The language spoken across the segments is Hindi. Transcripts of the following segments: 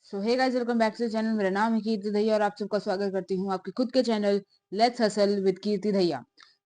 So hey guys, welcome back to the channel. मेरा नाम है कीर्ति दहिया और आप सबका स्वागत करती हूँ आपके खुद के चैनल लेट्स हसल विद कीर्ति दहिया।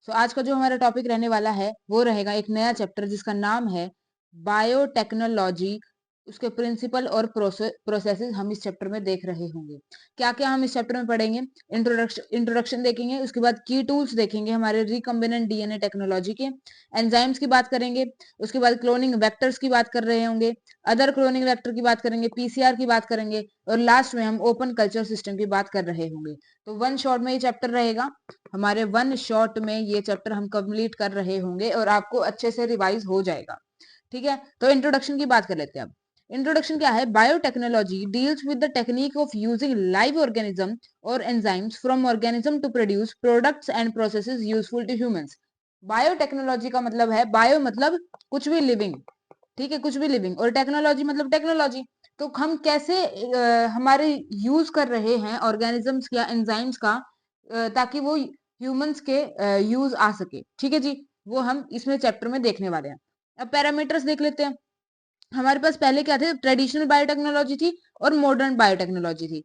सो आज का जो हमारा टॉपिक रहने वाला है वो रहेगा एक नया चैप्टर जिसका नाम है बायोटेक्नोलॉजी। उसके प्रिंसिपल और प्रोसेसेस हम इस चैप्टर में देख रहे होंगे। क्या क्या हम इस चैप्टर में पढ़ेंगे? इंट्रोडक्शन देखेंगे, उसके बाद की टूल्स देखेंगे हमारे रिकम्बिनेंट डीएनए टेक्नोलॉजी के, एंजाइम्स की बात करेंगे, उसके बाद क्लोनिंग वेक्टर्स की बात कर रहे होंगे, अदर क्लोनिंग वेक्टर की बात करेंगे, पीसीआर की बात करेंगे और लास्ट में हम ओपन कल्चर सिस्टम की बात कर रहे होंगे। तो वन शॉट में ये चैप्टर रहेगा हमारे, वन शॉट में ये चैप्टर हम कंप्लीट कर रहे होंगे और आपको अच्छे से रिवाइज हो जाएगा। ठीक है, तो इंट्रोडक्शन की बात कर लेते हैं अब। इंट्रोडक्शन क्या है? Biotechnology deals with the technique of using live organism और enzymes from organism to produce products and processes useful to humans. Biotechnology का मतलब है, बायो मतलब कुछ भी लिविंग, ठीक है, कुछ भी लिविंग, और टेक्नोलॉजी मतलब टेक्नोलॉजी। तो हम कैसे हमारे यूज कर रहे हैं ऑर्गेनिजम्स या एंजाइम्स का, ताकि वो ह्यूमंस के यूज आ सके। ठीक है जी, वो हम इसमें चैप्टर में देखने वाले हैं। अब पैरामीटर्स देख लेते हैं। हमारे पास पहले क्या थे? ट्रेडिशनल बायोटेक्नोलॉजी थी और मॉडर्न बायोटेक्नोलॉजी थी।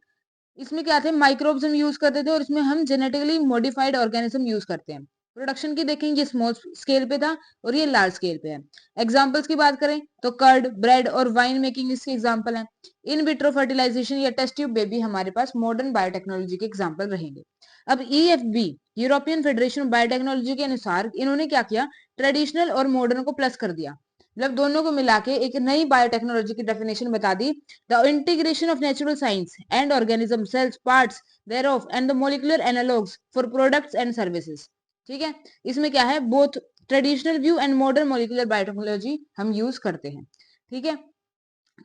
इसमें क्या थे? माइक्रोब्स हम यूज करते थे और इसमें हम जेनेटिकली मॉडिफाइड ऑर्गेनिज्म यूज करते हैं। प्रोडक्शन की देखेंगे, ये स्मॉल स्केल पे था और ये लार्ज स्केल पे है। एग्जांपल्स की बात करें तो कर्ड, ब्रेड और वाइन मेकिंग इसके एग्जांपल हैं। इन विट्रो फर्टिलाइजेशन या टेस्ट ट्यूब बेबी हमारे पास मॉडर्न बायोटेक्नोलॉजी के एग्जांपल रहेंगे। अब EFB, European federation of biotechnology के अनुसार इन्होंने क्या किया? ट्रेडिशनल और मॉडर्न को प्लस कर दिया, मतलब दोनों को मिला के एक नई बायोटेक्नोलॉजी की डेफिनेशन बता दी। The integration of natural science and organism cells parts thereof and the molecular analogues for products and services। ठीक है, इसमें क्या है? Both traditional view and modern molecular biotechnology हम यूज करते हैं। ठीक है,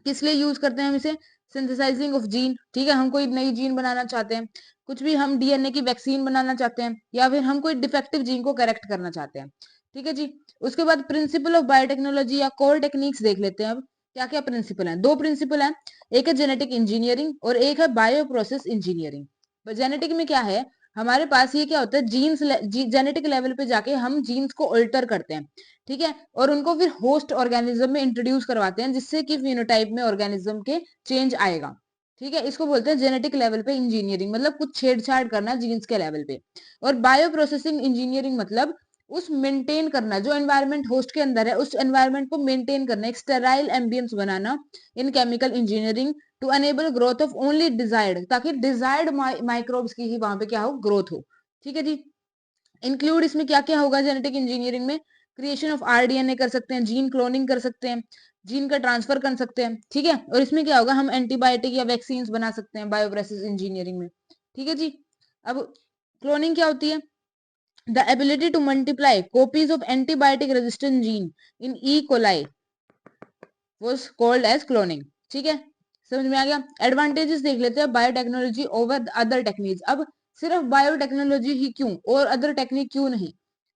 किस लिए यूज करते हैं हम इसे? सिंथेसाइजिंग ऑफ जीन, ठीक है, हम कोई नई जीन बनाना चाहते हैं, कुछ भी हम डीएनए की वैक्सीन बनाना चाहते हैं, या फिर हम कोई डिफेक्टिव जीन को करेक्ट करना चाहते हैं। ठीक है जी, उसके बाद प्रिंसिपल ऑफ बायोटेक्नोलॉजी या कोर टेक्निक्स देख लेते हैं। अब क्या क्या प्रिंसिपल हैं? दो प्रिंसिपल हैं, एक है जेनेटिक इंजीनियरिंग और एक है बायो प्रोसेस इंजीनियरिंग। जेनेटिक में क्या है? हमारे पास ये क्या होता है? जीन्स, जेनेटिक लेवल पे जाके हम जीन्स को अल्टर करते हैं, ठीक है, और उनको फिर होस्ट ऑर्गेनिज्म में इंट्रोड्यूस करवाते हैं जिससे कि फिनोटाइप में ऑर्गेनिज्म के चेंज आएगा। ठीक है, इसको बोलते हैं जेनेटिक लेवल पे इंजीनियरिंग, मतलब कुछ छेड़छाड़ करना जीन्स के लेवल पे। और बायो प्रोसेसिंग इंजीनियरिंग मतलब उस मेंटेन करना, जो एनवायरनमेंट होस्ट के अंदर है उस एनवायरनमेंट को मेंटेन करना, एक स्टेराइल एम्बियंस बनाना in chemical engineering to enable growth of only desired, ताकि डिजायर्ड माइक्रोब्स की ही वहां पे क्या हो? ग्रोथ हो। ठीक है जी, इंक्लूड इसमें क्या क्या होगा जेनेटिक इंजीनियरिंग में? क्रिएशन ऑफ आरडीएनए कर सकते हैं, जीन क्लोनिंग कर सकते हैं, जीन का ट्रांसफर कर सकते हैं। ठीक है, और इसमें क्या होगा? हम एंटीबायोटिक या वैक्सीन बना सकते हैं बायोप्रोसेस इंजीनियरिंग में। ठीक है जी, अब क्लोनिंग क्या होती है? The ability to multiply copies of antibiotic resistant gene in E coli was called as cloning। ठीक है, समझ में आ गया? एडवांटेजेस देख लेते हैं बायोटेक्नोलॉजी ओवर अदर टेक्निक्स। अब सिर्फ बायोटेक्नोलॉजी ही क्यों और अदर टेक्निक क्यों नहीं?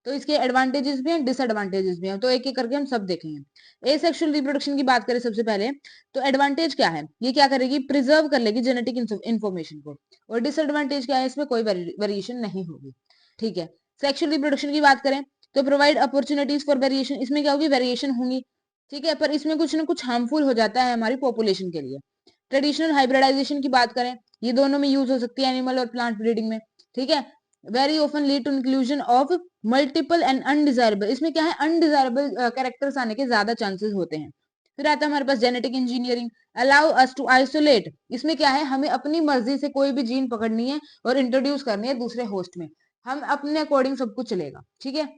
तो इसके एडवांटेजेस भी हैं, डिसएडवांटेजेस भी हैं, तो एक एक करके हम सब देखेंगे। एसेक्सुअल रिप्रोडक्शन की बात करें सबसे पहले, तो एडवांटेज क्या है? ये क्या करेगी? प्रिजर्व कर लेगी जेनेटिक इन्फॉर्मेशन को। और डिसएडवांटेज क्या है? इसमें कोई वेरिएशन नहीं होगी। ठीक है, सेक्सुअल रिप्रोडक्शन की बात करें तो प्रोवाइड अपॉर्चुनिटीज फॉर वेरिएशन, इसमें क्या होगी? वेरिएशन होंगी। ठीक है, पर इसमें कुछ ना कुछ हार्मफुल हो जाता है हमारी पॉपुलेशन के लिए। ट्रेडिशनल हाइब्रिडाइजेशन की बात करें, ये दोनों में यूज हो सकती है, एनिमल और प्लांट ब्रीडिंग में। ठीक है, very often lead to inclusion of multiple and undesirable, इसमें क्या है? अनडिजायरेबल कैरेक्टर्स आने के ज्यादा चांसेस होते हैं। फिर आता है हमारे पास genetic engineering, allow us to isolate, इसमें क्या है? हमें अपनी मर्जी से कोई भी जीन पकड़नी है और इंट्रोड्यूस करनी है दूसरे होस्ट में, हम अपने अकॉर्डिंग सब कुछ चलेगा। ठीक है,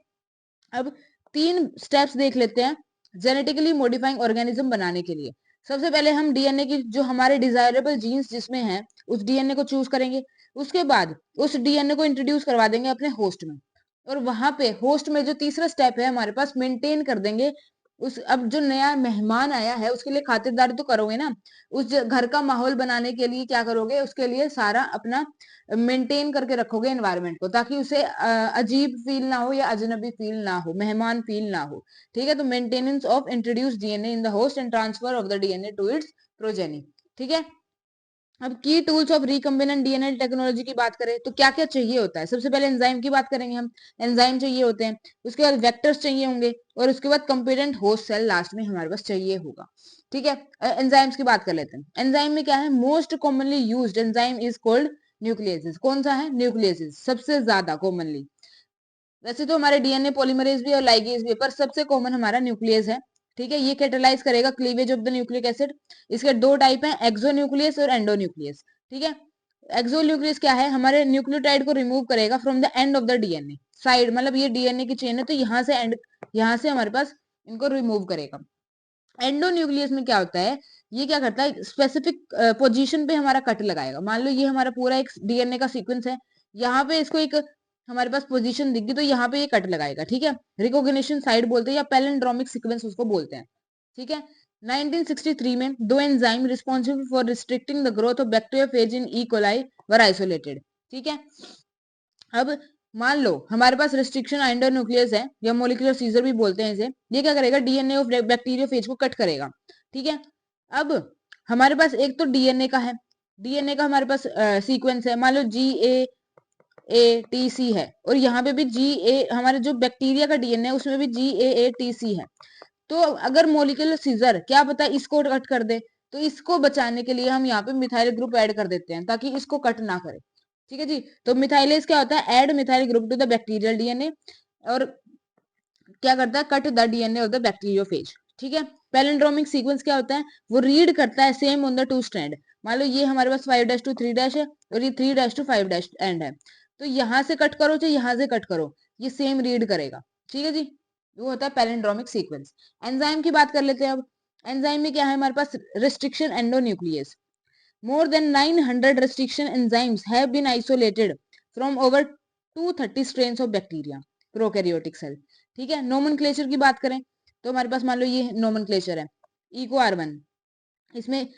अब तीन स्टेप्स देख लेते हैं जेनेटिकली मॉडिफाइंग ऑर्गेनिज्म बनाने के लिए। सबसे पहले हम डीएनए की, जो हमारे डिजायरेबल जीन्स जिसमें है, उस डीएनए को चूज करेंगे। उसके बाद उस डीएनए को इंट्रोड्यूस करवा देंगे अपने होस्ट में, और वहां पे होस्ट में जो तीसरा स्टेप है हमारे पास, मेंटेन कर देंगे उस, अब जो नया मेहमान आया है उसके लिए खातिरदारी तो करोगे ना, उस घर का माहौल बनाने के लिए क्या करोगे? उसके लिए सारा अपना मेंटेन करके रखोगे एनवायरनमेंट को, ताकि उसे अजीब फील ना हो या अजनबी फील ना हो, मेहमान फील ना हो। ठीक है, तो maintenance of introduce DNA in the host and transfer of the DNA to its progeny. ठीक है, अब की tools of recombinant DNA technology की बात करें तो क्या क्या चाहिए होता है? सबसे पहले एंजाइम की बात करेंगे हम, एंजाइम चाहिए होते हैं, उसके बाद वेक्टर्स चाहिए होंगे, और उसके बाद कंपेटेंट होस्ट सेल लास्ट में हमारे पास चाहिए होगा। ठीक है। एंजाइम्स की बात कर लेते हैं। एंजाइम में क्या है, most commonly used enzyme is called nucleases. कौन सा है, न्यूक्लियसेस, सबसे ज्यादा कॉमनली। वैसे तो हमारे डीएनए पॉलीमरेज भी और लाइगेज भी है, पर सबसे कॉमन हमारा न्यूक्लियस है। ठीक है, ये कैटेलाइज करेगा cleavage of the nucleic acid. इसके दो टाइप हैं, एक्सोन्यूक्लियस और एंडोन्यूक्लियस। ठीक है, एक्सोन्यूक्लियस क्या है, हमारे न्यूक्लियोटाइड को रिमूव करेगा from the end of the DNA side, मतलब ये डीएनए की चेन है तो यहाँ से एंड, यहाँ से हमारे पास इनको रिमूव करेगा। एंडोन्यूक्लियस में क्या होता है, ये क्या करता है, स्पेसिफिक पोजीशन पे हमारा कट लगाएगा। मान लो ये हमारा पूरा एक डीएनए का सीक्वेंस है, यहाँ पे इसको एक हमारे पास पोजीशन दिख गई तो यहाँ पे ये कट लगाएगा। ठीक है, रिकॉग्निशन साइट बोलते हैं या पैलिंड्रोमिक सीक्वेंस उसको बोलते हैं। ठीक है, 1963 में दो enzyme responsible for restricting the growth of bacteriophage in E coli were isolated. ठीक है, अब मान लो हमारे पास रिस्ट्रिक्शन एंडोन्यूक्लियस है या मोलिकुलर सीजर भी बोलते हैं इसे। ये क्या करेगा, डीएनए ऑफ बैक्टीरियोफेज को कट करेगा। ठीक है, अब हमारे पास एक तो डीएनए का है, डीएनए का हमारे पास सीक्वेंस है, मान लो GAATC है, और यहाँ पे भी हमारे जो बैक्टीरिया का डीएनए है उसमें भी GAATC है। तो अगर मोलिकुलर सीजर क्या पता इसको कट कर दे, तो इसको बचाने के लिए हम यहाँ पे मिथाइल ग्रुप ऐड कर देते हैं ताकि इसको कट ना करे। ठीक है जी, तो मिथाइलेज क्या होता है, add methyl group to the bacterial DNA, और क्या करता है, cut the DNA of the bacteriophage. ठीक है, पैलिंड्रोमिक सीक्वेंस क्या होता है, वो रीड करता है same on the two strand. मान लो ये हमारे पास 5' to 3' है और ये 3' to 5' एंड है, तो यहाँ से कट करो चाहे यहाँ से कट करो, ये सेम रीड करेगा। ठीक है जी, वो होता है पैलिंड्रोमिक सीक्वेंस। एंजाइम की बात कर लेते हैं अब। एंजाइम में क्या है हमारे पास, restriction endonuclease. More than 900 restriction enzymes have been isolated from over 230 strains of bacteria, prokaryotic cell। ठीक है, नोमेनक्लेचर की बात करें तो हमारे पास मान लो ये नोमेनक्लेचर है, इको R1, इसमें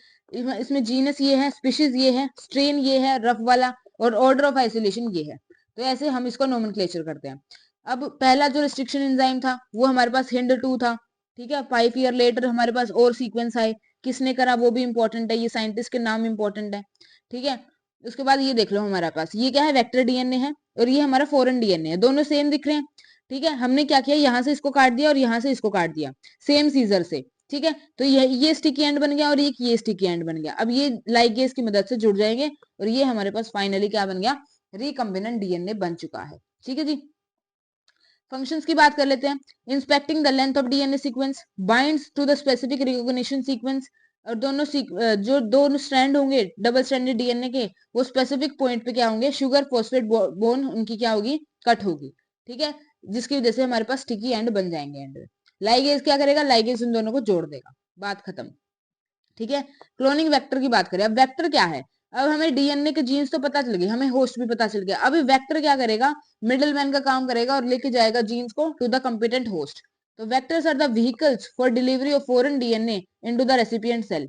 इसमें जीनस ये है, स्पीशीज ये है, स्ट्रेन ये है रफ वाला, और ऑर्डर ऑफ आइसोलेशन ये है। तो ऐसे हम इसको नोमेनक्लेचर करते हैं। अब पहला जो रिस्ट्रिक्शन एंजाइम था वो हमारे पास हिंड 2 था। ठीक है, 5 ईयर लेटर हमारे पास और सीक्वेंस आए, किसने करा वो भी इंपॉर्टेंट है, ये साइंटिस्ट के नाम इंपॉर्टेंट है। ठीक है, उसके बाद ये देख लो हमारे पास ये क्या है, वेक्टर डीएनए है, और ये हमारा फॉरेन डीएनए है, दोनों सेम दिख रहे हैं। ठीक है, हमने क्या किया, यहाँ से इसको काट दिया और यहाँ से इसको काट दिया सेम सीजर से। ठीक है, तो ये स्टिकी एंड बन गया और ये स्टिकी एंड बन गया। अब ये लाइगेज की मदद से जुड़ जाएंगे और ये हमारे पास फाइनली क्या बन गया, रिकम्बिनेंट डीएनए बन चुका है। ठीक है जी, फंक्शंस की बात कर लेते हैं। Inspecting the length of DNA sequence, binds to the specific recognition sequence, और दोनों जो दोनों स्ट्रैंड होंगे डबल स्ट्रैंडेड डीएनए के, वो स्पेसिफिक पॉइंट पे क्या होंगे, शुगर फॉस्फेट बोन उनकी क्या होगी, कट होगी। ठीक है, जिसकी वजह से हमारे पास स्टिकी एंड बन जाएंगे एंड में। लाइगेज क्या करेगा, लाइगेज उन दोनों को जोड़ देगा, बात खत्म। ठीक है, क्लोनिंग वेक्टर की बात करें। अब वेक्टर क्या है, अब हमें डीएनए के जीन्स तो पता चल गए, हमें होस्ट भी पता चल गया। अब वेक्टर क्या करेगा, मिडिल मैन का काम करेगा और लेके जाएगा जीन्स को टू द कंपिटेंट होस्ट। तो vectors are the vehicles for delivery of foreign DNA into the recipient cell.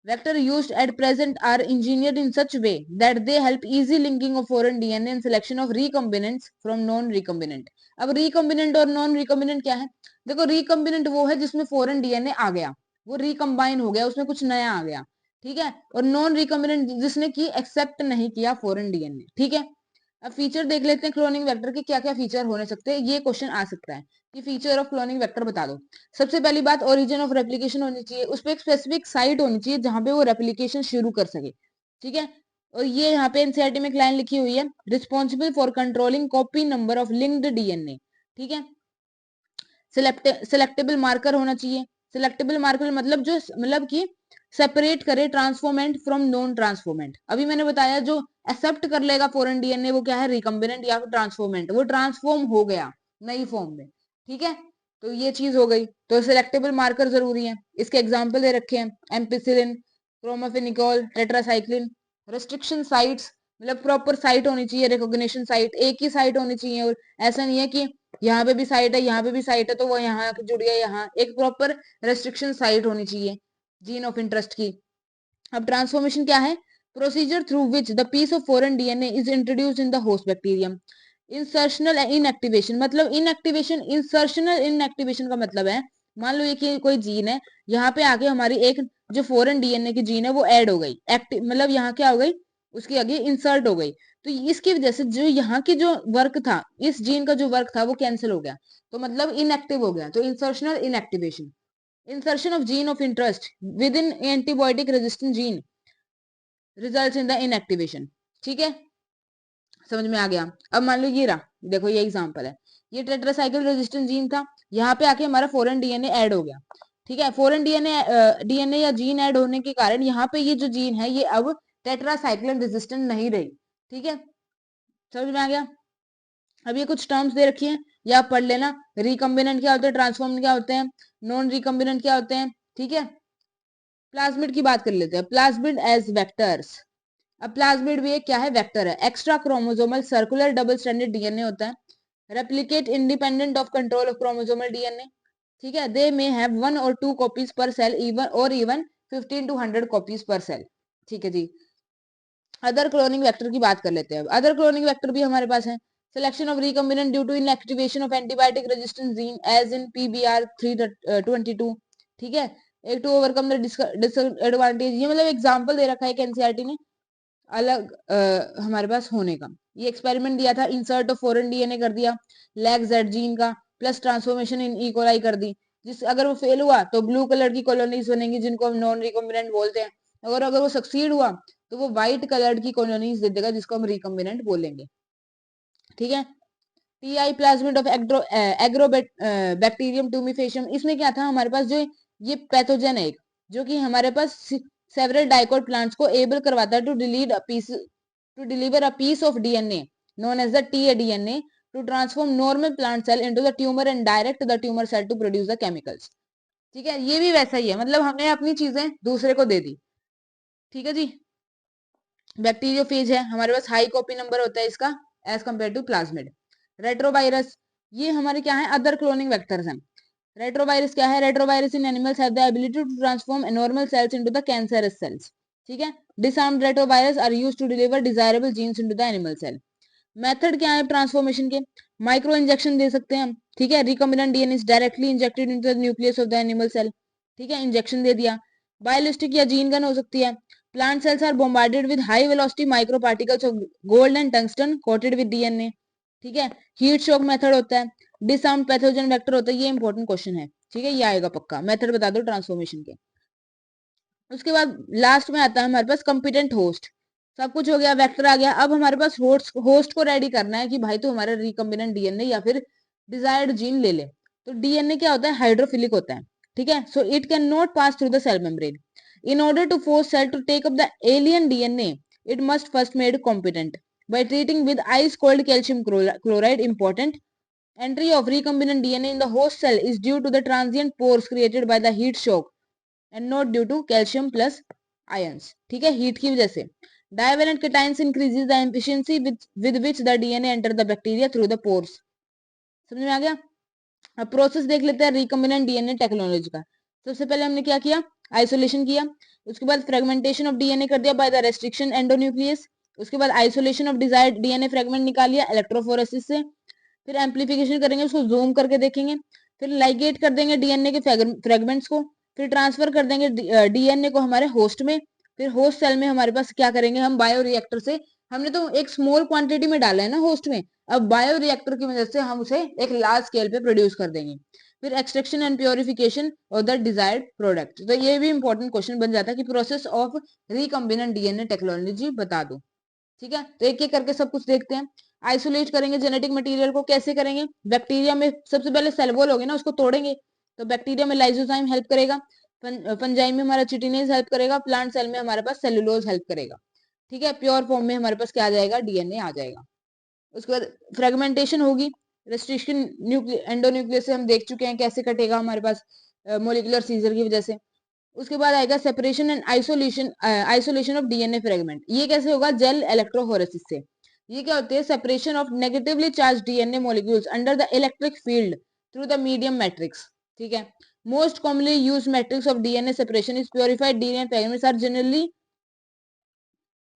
Vector used at present are engineered in such way that they help easy linking of foreign DNA and selection of recombinants from non-recombinant। अब recombinant और non-recombinant क्या है, देखो recombinant वो है जिसमें foreign DNA आ गया, वो recombine हो गया, उसमें कुछ नया आ गया। ठीक है, और नॉन रिकम्बिनेंट जिसने की एक्सेप्ट नहीं किया फॉरेन डीएनए। ठीक है, अब फीचर देख लेते हैं क्लोनिंग वेक्टर के क्या क्या फीचर होने सकते हैं। ये क्वेश्चन आ सकता है कि फीचर ऑफ क्लोनिंग वेक्टर बता दो। सबसे पहली बात, ओरिजिन ऑफ रेप्लिकेशन होनी चाहिए, उस पर एक स्पेसिफिक साइट होनी चाहिए जहां पे वो रेप्लिकेशन शुरू कर सके। ठीक है, और ये यहाँ पे एनसीईआरटी में एक लाइन लिखी हुई है, responsible for controlling copy number of linked DNA. ठीक है, सिलेक्टेबल मार्कर होना चाहिए। सिलेक्टेबल मार्कर मतलब कि सेपरेट करे ट्रांसफॉर्मेंट फ्रॉम नॉन ट्रांसफॉर्मेंट। अभी मैंने बताया जो एक्सेप्ट कर लेगा फॉरेन डीएनए वो क्या है, रिकम्बिनेंट या फिर ट्रांसफॉर्मेंट, वो ट्रांसफॉर्म हो गया नई फॉर्म में। ठीक है, तो ये चीज हो गई, तो सिलेक्टेबल मार्कर जरूरी है। इसके एग्जाम्पल दे रखे हैं, एम्पिसिलिन, क्रोमोफेनिकोल, टेट्रासाइक्लिन। रेस्ट्रिक्शन साइट्स मतलब प्रॉपर साइट होनी चाहिए, रिकॉग्निशन साइट एक ही साइट होनी चाहिए, और ऐसा नहीं है कि यहाँ पे भी साइट है यहाँ पे भी साइट है तो वो यहाँ जुड़ गया, यहाँ एक प्रॉपर रेस्ट्रिक्शन साइट होनी चाहिए जीन ऑफ इंटरेस्ट की। अब ट्रांसफॉर्मेशन क्या है, procedure through which the piece of foreign DNA is introduced in the host bacterium. Insertional inactivation मतलब इनएक्टिवेशन, इंसर्शनल इनएक्टिवेशन का मतलब है, मान लो ये कि कोई जीन है, यहाँ पे आके हमारी एक जो फॉरेन डीएनए की जीन है वो ऐड हो गई, एक्टिव मतलब यहाँ क्या हो गई, उसकी आगे इंसर्ट हो गई, तो इसकी वजह से जो यहाँ की जो वर्क था, इस जीन का जो वर्क था वो कैंसिल हो गया, तो मतलब इनएक्टिव हो गया, तो insertional inactivation. Insertion of gene of interest with in antibiotic resistant gene results in the inactivation. ठीक है, समझ में आ गया। अब मान लो ये रहा, देखो ये एग्जांपल है, ये टेट्रासाइक्लिन रेजिस्टेंट जीन था, यहाँ पे आके हमारा फॉरेन डीएनए ऐड हो गया। ठीक है, फॉरेन डीएनए या जीन ऐड होने के कारण यहाँ पे ये जो जीन है ये अब टेट्रासाइक्लिन रेजिस्टेंट नहीं रही। ठीक है, समझ में आ गया। अब ये कुछ टर्म्स दे रखी हैं, या आप पढ़ लेना। रिकम्बिनेंट क्या होते हैं, ट्रांसफॉर्म क्या होते हैं, नॉन रिकम्बिनेंट क्या होते हैं। ठीक है, प्लाज्मिड की बात कर लेते हैं। Plasmid as vectors. अब प्लाज्मिड भी एक क्या है, वेक्टर है। Extra chromosomal circular double stranded DNA होता है। Replicate independent of control of chromosomal DNA. ठीक है, they may have 1 or 2 copies per cell even 15 to 100 copies per cell. ठीक है जी। अदर क्लोनिंग वेक्टर की बात कर लेते हैं। अदर क्लोनिंग वेक्टर भी हमारे पास है। Selection of recombinant due to inactivation of antibiotic resistance gene as in PBR 322। ठीक है, एक टू ओवरकम द डिसएडवांटेज। ये मतलब एग्जांपल दे रखा है कि एनसीईआरटी ने अलग हमारे पास होने का। ये एक्सपेरिमेंट दिया था, इंसर्ट ऑफ फॉरेन डीएनए कर दिया लैग जेड जीन का, प्लस ट्रांसफॉर्मेशन इन इकोलाई कर दी। जिस अगर वो फेल हुआ तो ब्लू कलर की कॉलोनीज बनेंगी जिनको हम नॉन रिकॉम्बिनेंट बोलते हैं। अगर अगर वो सक्सीड हुआ तो वो व्हाइट कलर्ड की कॉलोनीज दे देगा जिसको हम रिकॉम्बिनेंट बोलेंगे। ठीक है, Ti plasmid of Agrobacterium tumefaciens. इसमें क्या था हमारे पास, जो ये पैथोजन है एक, जो कि हमारे पास सेवरल डाइकोट प्लांट्स को एबल करवाता है to deliver a piece of DNA known as the TA-DNA to transform normal plant cell into the tumor and direct the tumor cell to produce the chemicals। ठीक है, ये भी वैसा ही है, मतलब हमने अपनी चीजें दूसरे को दे दी। ठीक है जी। बैक्टीरियोफेज है, हमारे पास हाई कॉपी नंबर होता है इसका as compare to plasmid. Retrovirus, ये हमारे क्या है, अदर क्लोनिंग वेक्टर्स हैं। रेट्रोवायरस क्या है, retrovirus in animals have the ability to transform a normal cells into the cancerous cells. ठीक है, disarmed retrovirus are used to deliver desirable genes into the animal cell. Method क्या है ट्रांसफॉर्मेशन के, माइक्रो इंजेक्शन दे सकते हैं हम। ठीक है, recombinant DNA is directly injected into the nucleus of the animal cell. ठीक है, इंजेक्शन दे दिया। बायोलिस्टिक या जीन गन हो सकती है। Plant cells are bombarded with high velocity micro particles of gold and tungsten coated with DNA. ठीक है, हीट शॉक मेथड होता है। डिसआर्म्ड पैथोजन वेक्टर होता है, ये इंपॉर्टेंट क्वेश्चन है। ठीक है, ये आएगा पक्का, मेथड बता दो ट्रांसफॉर्मेशन के। उसके बाद लास्ट में आता है हमारे पास कंपिटेंट होस्ट। सब कुछ हो गया, वेक्टर आ गया, अब हमारे पास होस्ट को रेडी करना है कि भाई तू हमारा रिकम्बिनेंट डीएनए या फिर डिजायर्ड जीन ले ले। तो डीएनए क्या होता है, हाइड्रोफिलिक होता है। ठीक है, so it can not pass through the cell membrane. In order to force cell to take up the alien DNA it must first made competent by treating with ice cold calcium chloride important entry of recombinant DNA in the host cell is due to the transient pores created by the heat shock and not due to calcium plus ions। ठीक है, हीट की वजह से divalent cations increases the efficiency with which the DNA enter the bacteria through the pores। समझ में आ गया। अब प्रोसेस देख लेते हैं रिकम्बिनेंट डीएनए टेक्नोलॉजी का। सबसे पहले हमने क्या किया, आइसोलेशन किया। उसके बाद फ्रेगमेंटेशन ऑफ डीएनए कर दिया बाय द रेस्ट्रिक्शन एंडोन्यूक्लियस। उसके बाद isolation of desired DNA fragment निकाल लिया इलेक्ट्रोफोरेसिस से। फिर एम्पलीफिकेशन करेंगे, उसको जूम करके देखेंगे। फिर लाइगेट कर देंगे डीएनए के फ्रेगमेंट्स को। फिर ट्रांसफर कर देंगे डीएनए को हमारे होस्ट में। फिर होस्ट सेल में हमारे पास क्या करेंगे हम, बायोरिएक्टर से, हमने तो एक स्मॉल क्वांटिटी में डाला है ना होस्ट में, अब बायोरिएक्टर की मदद से हम उसे एक लार्ज स्केल पे प्रोड्यूस कर देंगे। फिर extraction and purification of the desired product. तो ये भी इंपॉर्टेंट क्वेश्चन बन जाता है कि process of recombinant DNA technology बता दो। ठीक है, तो एक एक करके सब कुछ देखते हैं। आइसोलेट करेंगे जेनेटिक मटेरियल को, कैसे करेंगे, बैक्टीरिया में सबसे पहले सेल वॉल होगी ना, उसको तोड़ेंगे। तो बैक्टीरिया में लाइसोजाइम हेल्प करेगा, फंजाई में हमारा चिटिनेज हेल्प करेगा, प्लांट सेल में हमारे पास सेलुलोज हेल्प करेगा। ठीक है, प्योर फॉर्म में हमारे पास क्या आ जाएगा, डीएनए आ जाएगा। उसके बाद फ्रेगमेंटेशन होगी, रेस्ट्रिक्शन एंडोन्यूक्लियस से हम देख चुके हैं कैसे कटेगा हमारे पास मोलिकुलर सीजर की वजह से। उसके बाद आएगा separation and isolation of DNA fragment. ये कैसे होगा, जेल इलेक्ट्रोफोरेसिस से। ये क्या होते हैं, separation of negatively charge DNA molecules under the electric field through the medium matrix. ठीक है, most commonly used matrix of DNA separation is purified DNA fragments are generally,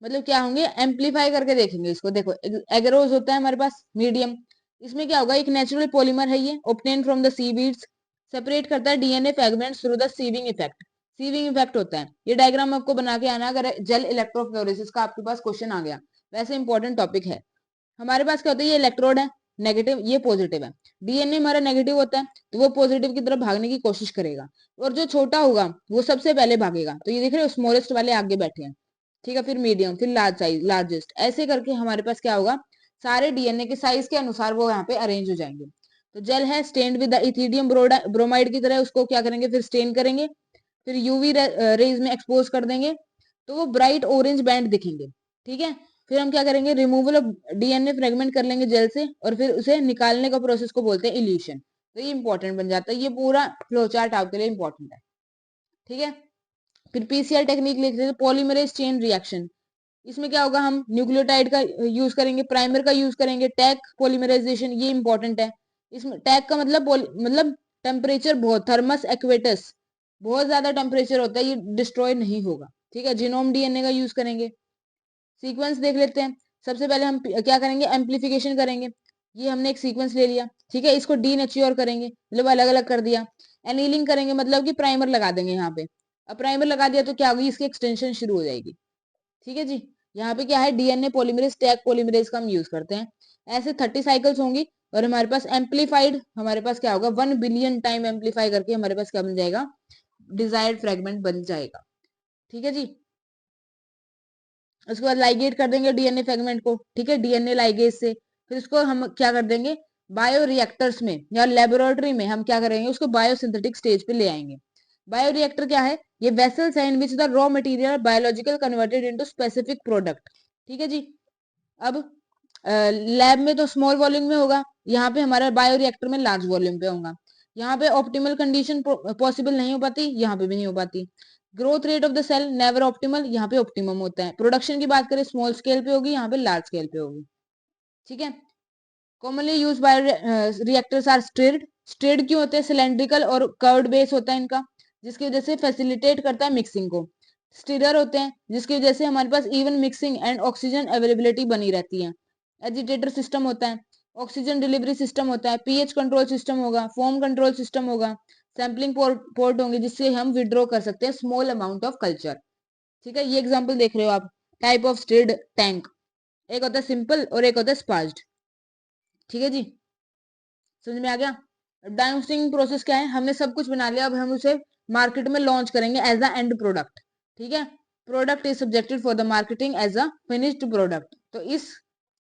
मतलब क्या होंगे, एम्पलीफाई करके देखेंगे इसको। देखो एगरोज होता है हमारे पास मीडियम, इसमें क्या होगा, एक नेचुरल पॉलीमर है ये, obtain from the sea beads, separate करता है DNA fragments through the sieving effect. Sieving effect होता है, ये डायग्राम आपको बना के आना अगर जेल इलेक्ट्रोफ्लोरेसिस का आपके पास क्वेश्चन आ गया, वैसे इंपॉर्टेंट टॉपिक है। हमारे पास क्या होता है, ये इलेक्ट्रोड है, नेगेटिव, ये पॉजिटिव है। डीएनए हमारा नेगेटिव होता है तो वो पॉजिटिव की तरफ भागने की कोशिश करेगा, और जो छोटा होगा वो सबसे पहले भागेगा। तो ये देख रहे हो स्मॉलेस्ट वाले आगे बैठे हैं, ठीक है, फिर मीडियम, फिर लार्ज साइज, लार्जेस्ट, ऐसे करके हमारे पास क्या होगा, सारे डीएनए के साइज के अनुसार वो यहाँ पे अरेंज हो जाएंगे। तो जेल है स्टेन्ड विद इथिडियम ब्रोमाइड की तरह, उसको क्या करेंगे, फिर स्टेन करेंगे, फिर यूवी रेज में एक्सपोज कर देंगे तो वो ब्राइट ऑरेंज बैंड दिखेंगे, ठीक है। फिर हम क्या करेंगे, रिमूवल ऑफ डीएनए फ्रेगमेंट कर लेंगे जेल से, और फिर उसे निकालने का प्रोसेस को बोलते हैं इल्यूशन। तो ये इंपॉर्टेंट बन जाता है, ये पूरा फ्लो चार्ट आपके लिए इंपॉर्टेंट है, ठीक है। फिर पीसीआर टेक्निक लिख रहे हैं, पॉलीमरेज चेन रिएक्शन। इसमें क्या होगा, हम न्यूक्लियोटाइड का यूज करेंगे, प्राइमर का यूज करेंगे, टैग पॉलीमराइजेशन, ये इंपॉर्टेंट है। इसमें टैग का मतलब टेम्परेचर बहुत, थर्मस एक्वेटस, बहुत ज्यादा टेम्परेचर होता है, ये डिस्ट्रॉय नहीं होगा, ठीक है। जीनोम डीएनए का यूज करेंगे। सीक्वेंस देख लेते हैं। सबसे पहले हम क्या करेंगे, एम्पलीफिकेशन करेंगे। ये हमने एक सीक्वेंस ले लिया, ठीक है, इसको डीनेच्योर करेंगे, मतलब अलग अलग कर दिया। एनीलिंग करेंगे, मतलब कि प्राइमर लगा देंगे यहाँ पे। अब प्राइमर लगा दिया तो क्या होगी, इसकी एक्सटेंशन शुरू हो जाएगी, ठीक है जी। यहाँ पे क्या है, डीएनए पॉलीमरेज, टैग पॉलीमरेज का हम यूज करते हैं। ऐसे 30 साइकिल्स होंगी, और हमारे पास एम्पलीफाइड, हमारे पास क्या होगा, 1 बिलियन टाइम एम्पलीफाई करके हमारे पास क्या बन जाएगा, डिजायर्ड फ्रेगमेंट बन जाएगा, ठीक है जी। उसके बाद लाइगेट कर देंगे डीएनए फ्रेगमेंट को, ठीक है, डीएनए लाइगेज से। फिर उसको हम क्या कर देंगे, बायो रिएक्टर्स में या लेबोरेटरी में हम क्या करेंगे, उसको बायोसिंथेटिक स्टेज पे ले आएंगे। बायो रिएक्टर क्या है, ये वेसल्स है in which the raw material biological converted into specific product, ठीक है जी। अब लैब में तो स्मॉल वॉल्यूम में होगा, यहाँ पे हमारा बायो रिएक्टर में लार्ज वॉल्यूम पे होगा। यहाँ पे ऑप्टिमल कंडीशन पॉसिबल नहीं हो पाती, यहाँ पे भी नहीं हो पाती। Growth rate of the cell never optimal, यहाँ पे ऑप्टिमम होता है। प्रोडक्शन की बात करें स्मॉल स्केल पे होगी, यहाँ पे लार्ज स्केल पे होगी, ठीक है। Commonly used bio reactors are stirred. Stirred क्यों होते हैं, सिलेंड्रिकल और कर्व्ड बेस होता है इनका, जिसकी वजह से फैसिलिटेट करता है मिक्सिंग को। स्टिरर होते हैं जिसकी वजह से हमारे पास even mixing and oxygen availability बनी रहती है। एजिटेटर सिस्टम होता है, ऑक्सीजन डिलीवरी सिस्टम होता है, पीएच कंट्रोल सिस्टम होगा, फोम कंट्रोल सिस्टम होगा, सैम्पलिंग पोर्ट होंगे जिससे हम विड्रॉ कर सकते हैं स्मॉल अमाउंट ऑफ कल्चर, ठीक है। ये एग्जांपल देख रहे हो आप, टाइप ऑफ स्टिर्ड टैंक, एक होता है सिंपल और एक होता है स्पार्ज्ड, ठीक है जी। समझ में आ गया। डाउनस्ट्रीम प्रोसेस क्या है, हमने सब कुछ बना लिया, अब हम उसे मार्केट में लॉन्च करेंगे एज अ एंड प्रोडक्ट, ठीक है। Product is subjected for the marketing as a finished product. तो इस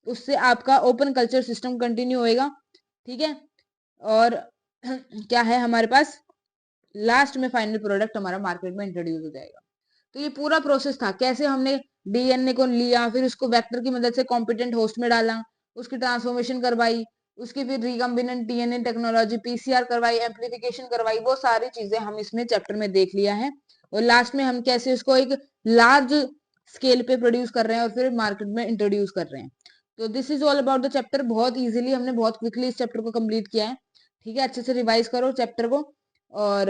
उससे आपका ओपन कल्चर सिस्टम कंटिन्यू होएगा, ठीक है। और क्या है हमारे पास, लास्ट में फाइनल प्रोडक्ट हमारा मार्केट में इंट्रोड्यूस हो जाएगा। तो ये पूरा प्रोसेस था, कैसे हमने डीएनए को लिया, फिर उसको वेक्टर की मदद से कॉम्पिटेंट होस्ट में डाला, उसकी ट्रांसफॉर्मेशन करवाई, उसकी फिर रिकम्बिनेंट डीएनए टेक्नोलॉजी पीसीआर करवाई, एम्पलीफिकेशन करवाई, वो सारी चीजें हम इसमें चैप्टर में देख लिया है। और लास्ट में हम कैसे उसको एक लार्ज स्केल पे प्रोड्यूस कर रहे हैं और फिर मार्केट में इंट्रोड्यूस कर रहे हैं। तो this is all about the chapter. बहुत इजीली हमने बहुत क्विकली इस चैप्टर को कंप्लीट किया है, ठीक है। अच्छे से रिवाइज करो चैप्टर को, और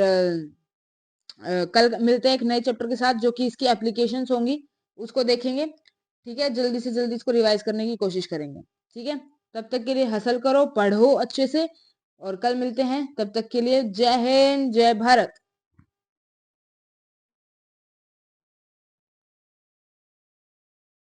कल मिलते हैं एक नए चैप्टर के साथ जो कि इसकी एप्लीकेशंस होंगी, उसको देखेंगे, ठीक है। जल्दी से जल्दी इसको रिवाइज करने की कोशिश करेंगे, ठीक है। तब तक के लिए हसल करो, पढ़ो अच्छे से, और कल मिलते हैं। तब तक के लिए जय हिंद, जय भारत।